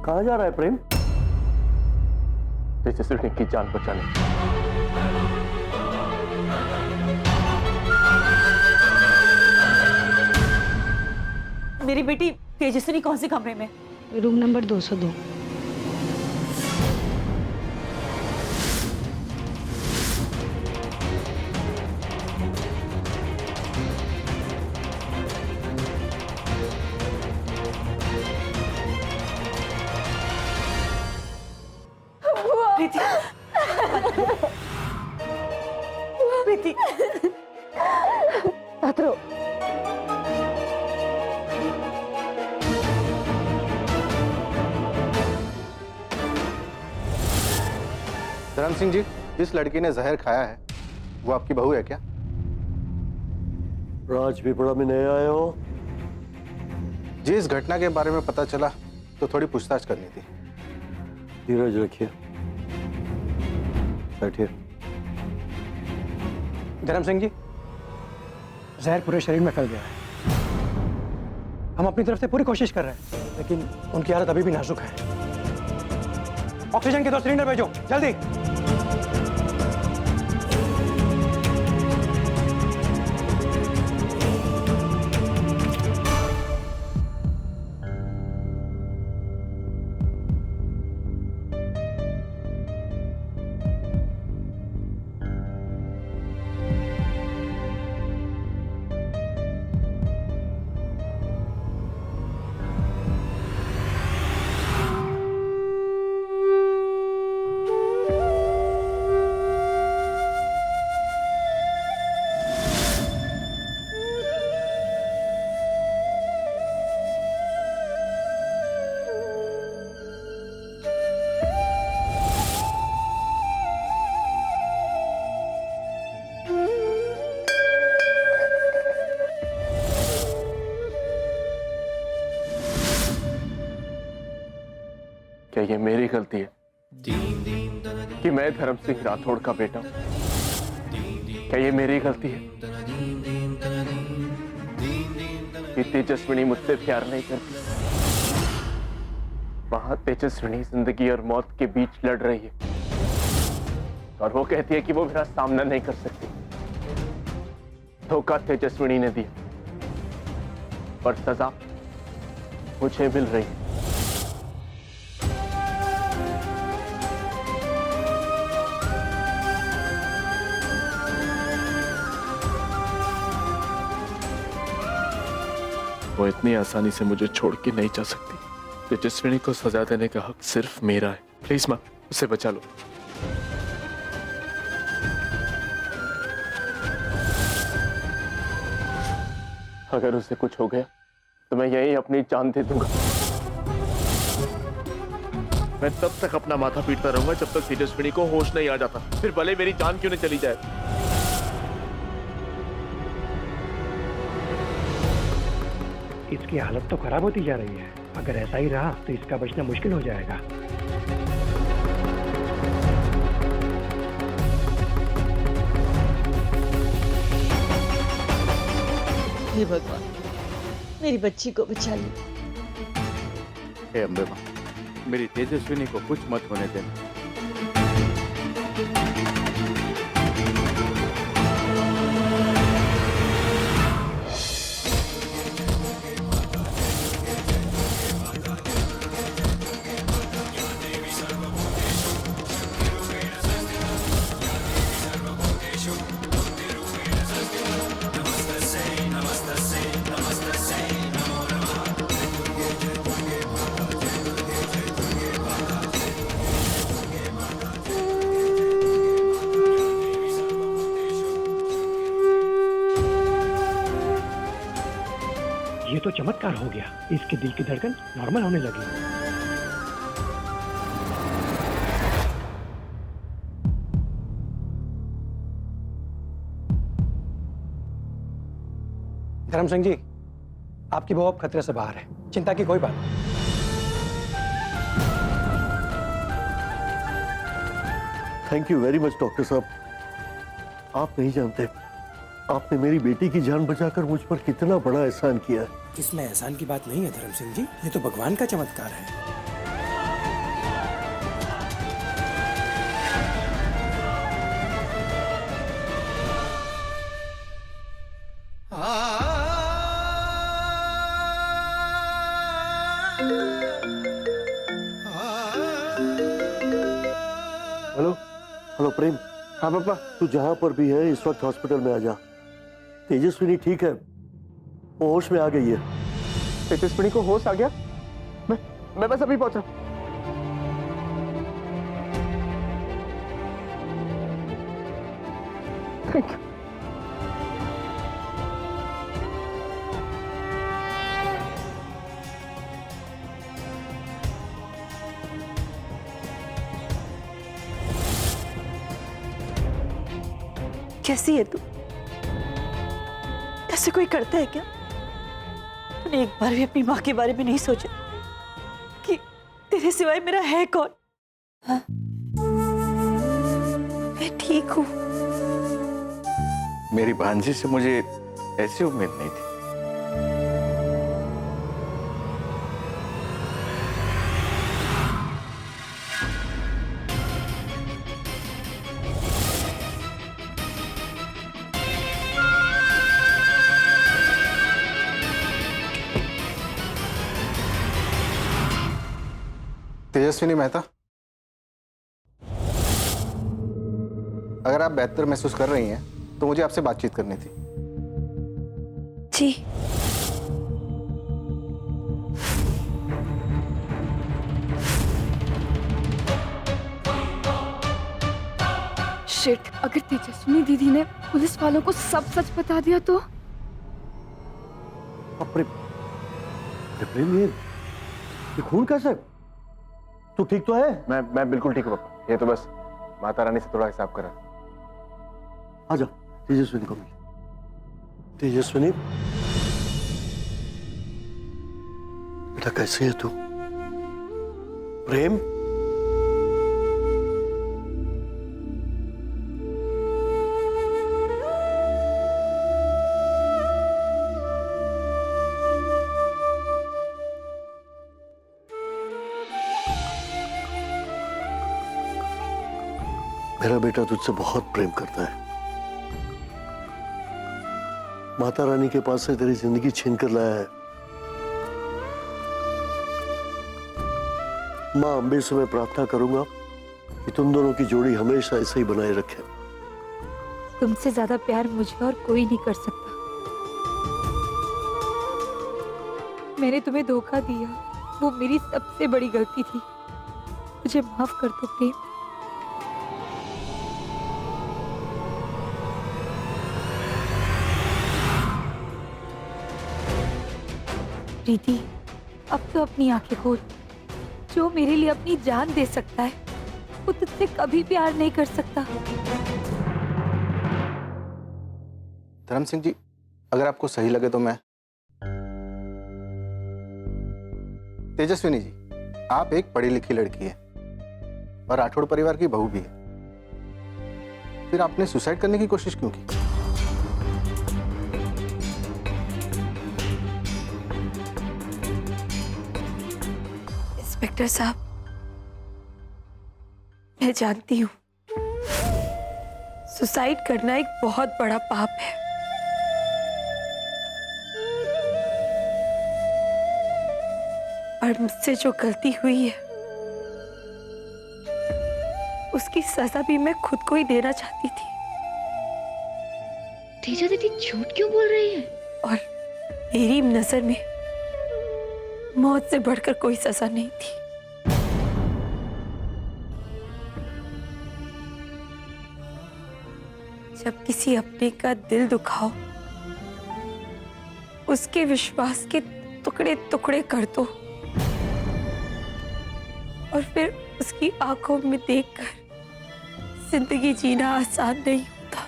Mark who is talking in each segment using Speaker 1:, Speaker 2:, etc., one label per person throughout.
Speaker 1: कहाँ जा रहा है प्रेम?
Speaker 2: तेजस्विनी की जान बचाने।
Speaker 3: मेरी बेटी तेजस्विनी कौन से कमरे में?
Speaker 4: Room number 202।
Speaker 3: प्रीति, प्रीति,
Speaker 4: मत रो।
Speaker 5: धर्म सिंह जी, जिस लड़की ने जहर खाया है वो आपकी बहू है क्या?
Speaker 1: राजपीपला में नए आए हो?
Speaker 5: जी, इस घटना के बारे में पता चला तो थोड़ी पूछताछ करनी थी।
Speaker 1: धीरज रखिए, बैठिए।
Speaker 6: धर्म सिंह जी, जहर पूरे शरीर में फैल गया है। हम अपनी तरफ से पूरी कोशिश कर रहे हैं, लेकिन उनकी हालत अभी भी नाजुक है। ऑक्सीजन के 2 सिलेंडर भेजो, जल्दी।
Speaker 2: क्या ये मेरी गलती है कि मैं धर्म सिंह राठौड़ का बेटा हूं? क्या ये मेरी गलती है कि तेजस्विनी मुझसे प्यार नहीं करती? वहां तेजस्विनी जिंदगी और मौत के बीच लड़ रही है और वो कहती है कि वो मेरा सामना नहीं कर सकती। धोखा तेजस्विनी ने दिया पर सजा मुझे मिल रही है। वो इतनी आसानी से मुझे छोड़ के नहीं जा सकती। तेजस्विनी को सजा देने का हक सिर्फ मेरा है। प्लीज मां, उसे बचा लो। अगर उसे कुछ हो गया तो मैं यही अपनी जान दे दूंगा। मैं तब तक अपना माथा पीटता रहूंगा जब तक तेजस्विनी को होश नहीं आ जाता, फिर भले मेरी जान क्यों नहीं चली जाए।
Speaker 6: इसकी हालत तो खराब होती जा रही है। अगर ऐसा ही रहा तो इसका बचना मुश्किल हो जाएगा।
Speaker 4: हे भगवान, मेरी बच्ची को बचा ली।
Speaker 7: हे अम्बे मां, मेरी तेजस्विनी को कुछ मत होने देना।
Speaker 6: ये तो चमत्कार हो गया। इसके दिल की धड़कन नॉर्मल होने लगी। धर्म सिंह जी, आपकी बहू अब खतरे से बाहर है। चिंता की कोई बात नहीं।
Speaker 1: Thank you very much doctor साहब। आप नहीं जानते, आपने मेरी बेटी की जान बचाकर मुझ पर कितना बड़ा एहसान किया है।
Speaker 6: इसमें एहसान की बात नहीं है धर्म सिंह जी, ये तो भगवान का चमत्कार है।
Speaker 5: हेलो।
Speaker 1: हेलो प्रेम,
Speaker 2: हाँ पापा।
Speaker 1: तू जहां पर भी है इस वक्त हॉस्पिटल में आ जा। तेजस्विनी ठीक है, वो होश में आ गई है।
Speaker 2: तेजस्विनी को होश आ गया? मैं बस अभी पहुंच रहा हूं। Thank you.
Speaker 3: कैसी है तू? ऐसे कोई करता है क्या? तूने एक बार भी अपनी माँ के बारे में नहीं सोचा कि तेरे सिवाय मेरा है कौन? हाँ? मैं ठीक हूँ।
Speaker 7: मेरी भांजी से मुझे ऐसी उम्मीद नहीं थी।
Speaker 5: तेजस्विनी मेहता, अगर आप बेहतर महसूस कर रही हैं तो मुझे आपसे बातचीत करनी थी।
Speaker 3: जी।
Speaker 8: शिट, अगर तेजस्विनी दीदी ने पुलिस वालों को सब सच बता दिया तो?
Speaker 1: प्रेम, ये खून कैसे? तू ठीक तो है?
Speaker 2: मैं बिल्कुल ठीक हूँ पापा। ये तो बस माता रानी से थोड़ा हिसाब करा।
Speaker 1: आजा, तेजस्विनी को मिल। तेजस्विनी बेटा, कैसे है तू? प्रेम, मेरा बेटा तुझसे बहुत प्रेम करता है। माता रानी के पास से तेरी जिंदगी छीन कर लाया है। मां अम्बे से मैं प्रार्थना करूंगा कि तुम दोनों की जोड़ी हमेशा ऐसे ही बनाए रखे।
Speaker 8: तुमसे ज्यादा प्यार मुझे और कोई नहीं कर सकता। मैंने तुम्हें धोखा दिया, वो मेरी सबसे बड़ी गलती थी। मुझे माफ कर दो प्रेम। प्रीति, अब तो अपनी आंखें खोल। जो मेरे लिए अपनी जान दे सकता है, वो तुझसे कभी प्यार नहीं कर सकता।
Speaker 5: धर्म सिंह जी, अगर आपको सही लगे तो मैं। तेजस्विनी जी, आप एक पढ़ी लिखी लड़की है और राठौड़ परिवार की बहू भी है। फिर आपने सुसाइड करने की कोशिश क्यों की?
Speaker 3: इंस्पेक्टर साहब, मैं जानती हूँ सुसाइड करना एक बहुत बड़ा पाप है। और मुझसे जो गलती हुई है उसकी सजा भी मैं खुद को ही देना चाहती थी।
Speaker 9: तेजा दीदी झूठ क्यों बोल रही है?
Speaker 3: और मेरी नजर में मौत से बढ़कर कोई सजा नहीं थी। जब किसी अपने का दिल दुखाओ, उसके विश्वास के टुकड़े टुकड़े कर दो और फिर उसकी आंखों में देखकर जिंदगी जीना आसान नहीं होता।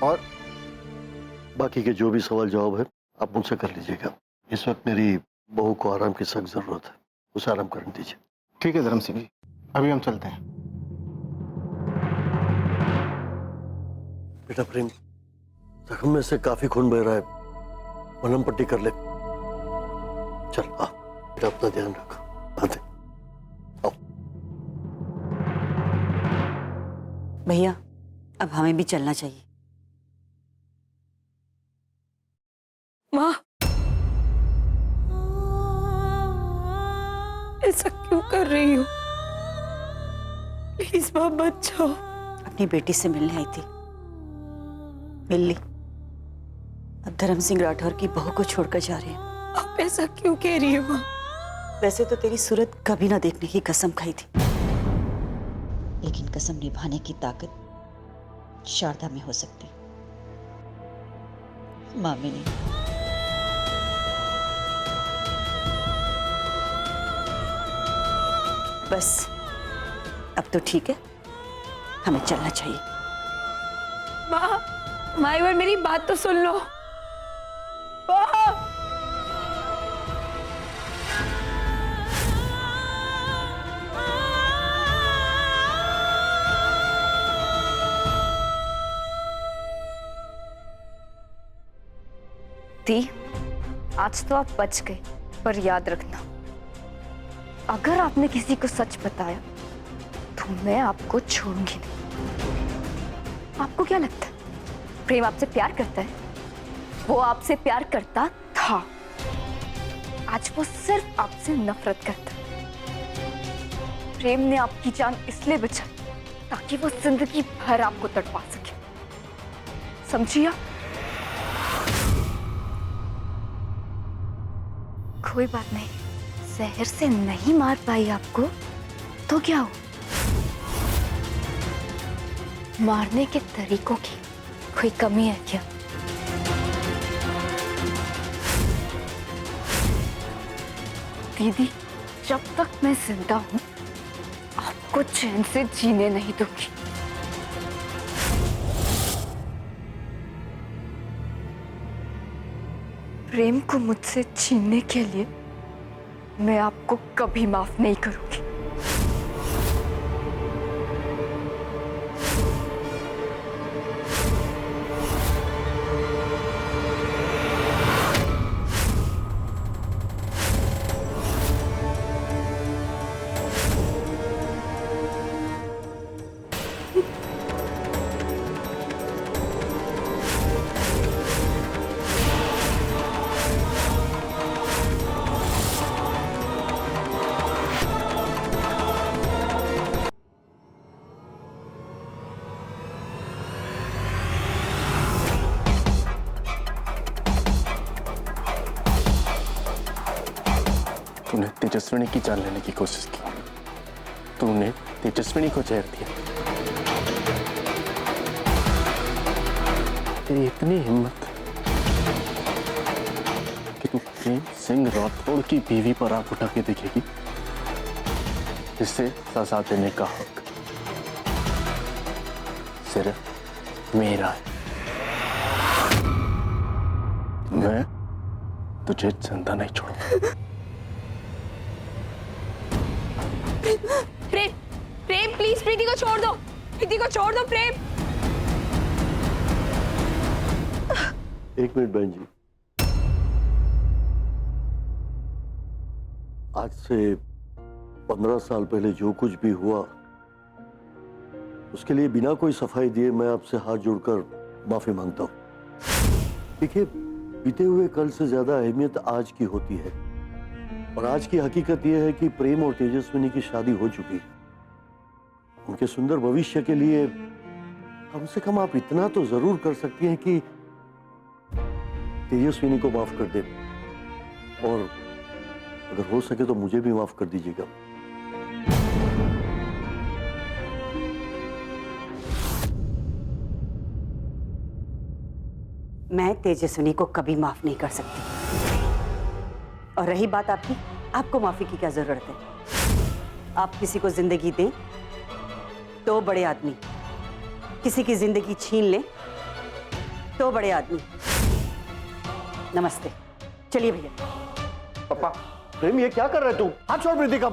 Speaker 5: और
Speaker 1: बाकी के जो भी सवाल जवाब है आप मुझसे कर लीजिएगा। इस वक्त मेरी बहू को आराम की सख्त जरूरत है, उसे आराम करने दीजिए।
Speaker 5: ठीक है धर्म सिंह जी, अभी हम चलते हैं।
Speaker 1: बेटा प्रेम, जख्म में से काफी खून बह रहा है, मलहम पट्टी कर ले। चल आ बेटा, अपना ध्यान रखो। आते आओ।
Speaker 3: भैया, अब हमें भी चलना चाहिए।
Speaker 8: माँ, ऐसा क्यों कर रही हो? प्लीज माँ मत जाओ।
Speaker 3: अपनी बेटी से मिलने आई थी, मिल ली। अब धर्म सिंह राठौर की बहू को छोड़कर जा रहे हैं।
Speaker 8: आप ऐसा क्यों कह रही हो माँ?
Speaker 3: वैसे तो तेरी सूरत कभी ना देखने की कसम खाई थी, लेकिन कसम निभाने की ताकत शारदा में हो सकती, माँ में नहीं। बस अब तो ठीक है, हमें चलना चाहिए।
Speaker 8: माँ एक बार मेरी बात तो सुन लो। माँ!
Speaker 10: दी, आज तो आप बच गए, पर याद रखना, अगर आपने किसी को सच बताया तो मैं आपको छोड़ूंगी नहीं। आपको क्या लगता है प्रेम आपसे प्यार करता है? वो आपसे प्यार करता था, आज वो सिर्फ आपसे नफरत करता है। प्रेम ने आपकी जान इसलिए बचाई ताकि वो जिंदगी भर आपको तड़पा सके, समझिए? कोई बात नहीं, जहर से नहीं मार पाई आपको तो क्या हो, मारने के तरीकों की कोई कमी है क्या? दीदी, जब तक मैं जिंदा हूं आपको चैन से जीने नहीं दूंगी। प्रेम को मुझसे छीनने के लिए मैं आपको कभी माफ नहीं करूंगी।
Speaker 2: तूने तेजस्विनी की जान लेने की कोशिश की, तूने तेजस्विनी को जहर दिया। तेरी इतनी हिम्मत कि तू प्रेम सिंह राठौड़ की बीवी पर आंख उठा के देखेगी? इसे सजा देने का हक सिर्फ मेरा है। मैं तुझे जिंदा नहीं छोड़ूंगा।
Speaker 10: प्रेम, प्रेम प्लीज प्रीति को छोड़ दो, प्रीति को छोड़ दो प्रेम।
Speaker 1: एक मिनट बहन जी, आज से 15 साल पहले जो कुछ भी हुआ उसके लिए बिना कोई सफाई दिए मैं आपसे हाथ जोड़कर माफी मांगता हूं। देखिए, बीते हुए कल से ज्यादा अहमियत आज की होती है, और आज की हकीकत यह है कि प्रेम और तेजस्विनी की शादी हो चुकी है। उनके सुंदर भविष्य के लिए कम से कम आप इतना तो जरूर कर सकती हैं कि तेजस्विनी को माफ कर दें, और अगर हो सके तो मुझे भी माफ कर दीजिएगा।
Speaker 3: मैं तेजस्विनी को कभी माफ नहीं कर सकती। और रही बात आपकी, आपको माफी की क्या जरूरत है? आप किसी को जिंदगी दें तो बड़े आदमी, किसी की जिंदगी छीन लें तो बड़े आदमी। नमस्ते, चलिए भैया।
Speaker 2: पापा,
Speaker 1: प्रेम, ये क्या कर रहे तू? हाथ छोड़ प्रीति का।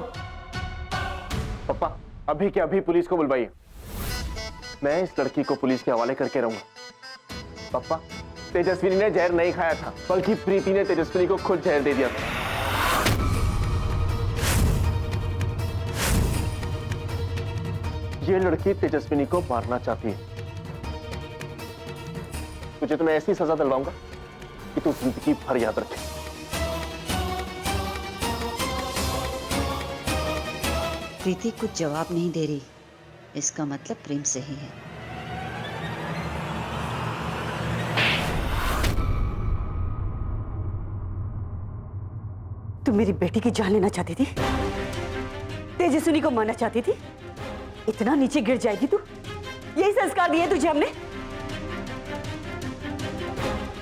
Speaker 2: पापा, अभी के अभी पुलिस को बुलवाइए। मैं इस लड़की को पुलिस के हवाले करके रहूंगा। पापा, तेजस्विनी ने जहर नहीं खाया था, बल्कि प्रीति ने तेजस्विनी को खुद जहर दे दिया था। ये लड़की तेजस्विनी को मारना चाहती है। तुझे तो मैं ऐसी सजा दिलवाऊंगा कि तू जिंदगी भर याद रखे।
Speaker 11: प्रीति कुछ जवाब नहीं दे रही, इसका मतलब प्रेम सही है।
Speaker 3: तू मेरी बेटी की जान लेना चाहती थी, तेजस्विनी को मारना चाहती थी। इतना नीचे गिर जाएगी तू? यही संस्कार दिए तुझे हमने?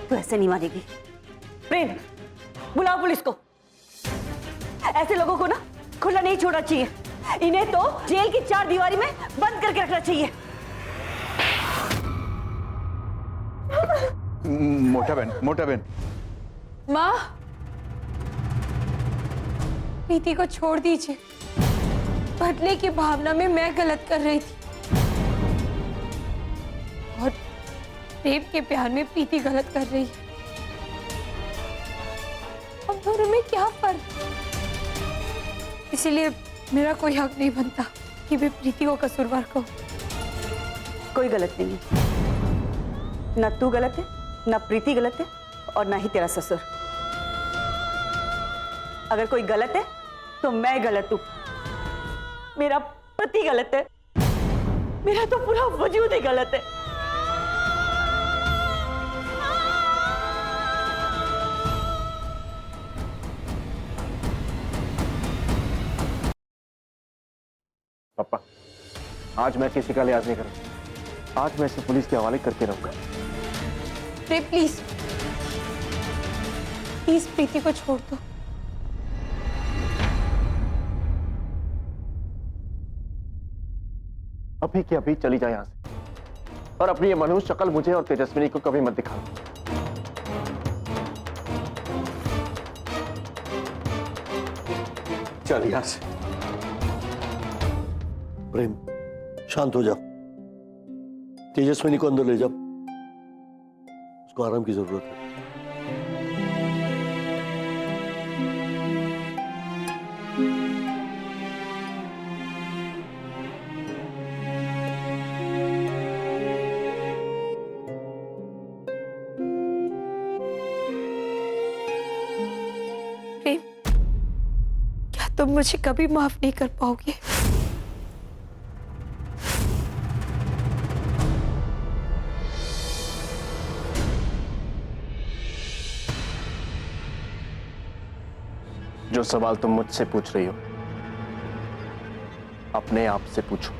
Speaker 3: तू ऐसे नहीं मानेगी। प्रेम, बुलाओ पुलिस को। ऐसे लोगों को ना खुला नहीं छोड़ना चाहिए, इन्हें तो जेल की 4 दीवारी में बंद करके रखना चाहिए।
Speaker 7: मोटा बहन।
Speaker 8: माँ, प्रीति को छोड़ दीजिए। बदले की भावना में मैं गलत कर रही थी और प्रेम के प्यार में प्रीति गलत कर रही है। अब दोनों में क्या फर्क? इसीलिए मेरा कोई हक नहीं बनता कि मैं प्रीति को कसूरवार कहूं।
Speaker 3: कोई गलत नहीं है, ना तू गलत है, ना प्रीति गलत है, और ना ही तेरा ससुर। अगर कोई गलत है तो मैं गलत हूं। मेरा पति गलत है, मेरा तो पूरा वजूद ही गलत है।
Speaker 2: पापा, आज मैं किसी का लिहाज नहीं करूंगा। आज मैं इसे पुलिस के हवाले करके रहूंगा।
Speaker 8: प्लीज प्लीज प्रीति को छोड़ दो।
Speaker 2: अभी के अभी चली जाए यहां से, और अपनी ये मनहूस शक्ल मुझे और तेजस्विनी को कभी मत दिखाना।
Speaker 1: चल यहां से। प्रेम, शांत हो जा। तेजस्विनी को अंदर ले जा, उसको आराम की जरूरत है।
Speaker 8: प्रेम, क्या तुम मुझे कभी माफ नहीं कर पाओगे?
Speaker 2: जो सवाल तुम मुझसे पूछ रही हो, अपने आप से पूछो।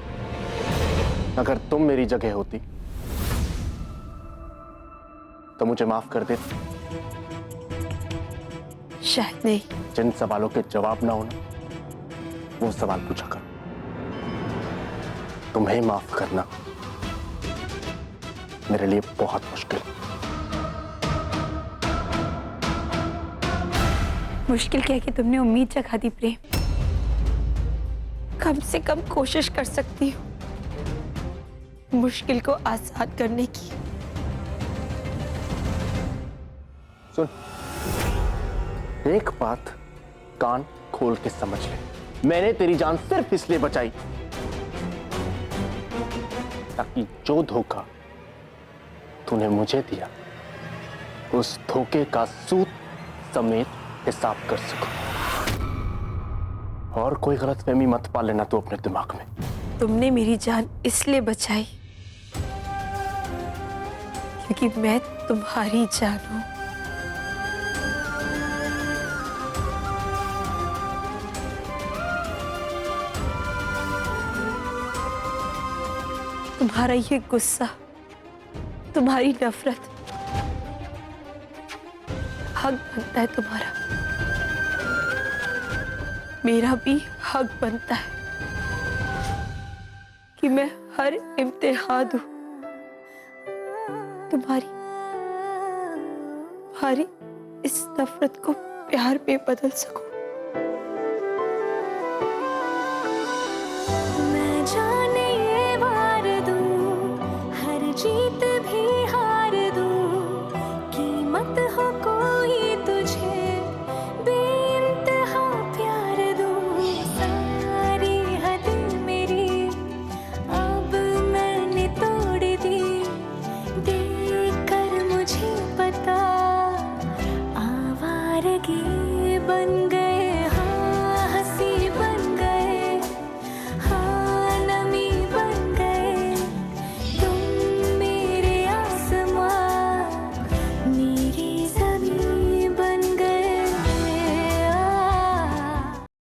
Speaker 2: अगर तुम मेरी जगह होती तो मुझे माफ कर देती।
Speaker 8: शायद नहीं।
Speaker 2: जिन सवालों के जवाब ना होना, वो सवाल पूछा कर। तुम्हें माफ करना मेरे लिए बहुत मुश्किल है।
Speaker 8: मुश्किल क्या है कि तुमने उम्मीद जगा दी प्रेम। कम से कम कोशिश कर सकती हूँ मुश्किल को आसान करने की।
Speaker 2: सुन, एक बात कान खोल के समझ ले। मैंने तेरी जान सिर्फ इसलिए बचाई ताकि जो धोखा तूने मुझे दिया, उस धोखे का सूद समेत हिसाब कर सको। और कोई गलतफहमी मत पाल लेना तू अपने दिमाग में।
Speaker 8: तुमने मेरी जान इसलिए बचाई क्योंकि मैं तुम्हारी जान हूं। तुम्हारा ये गुस्सा, तुम्हारी नफरत हक बनता है तुम्हारा। मेरा भी हक बनता है कि मैं हर इम्तिहान दूं तुम्हारी इस नफरत को प्यार में बदल सकूं।
Speaker 12: मैं जाने ये वार दूं, हर जीत भी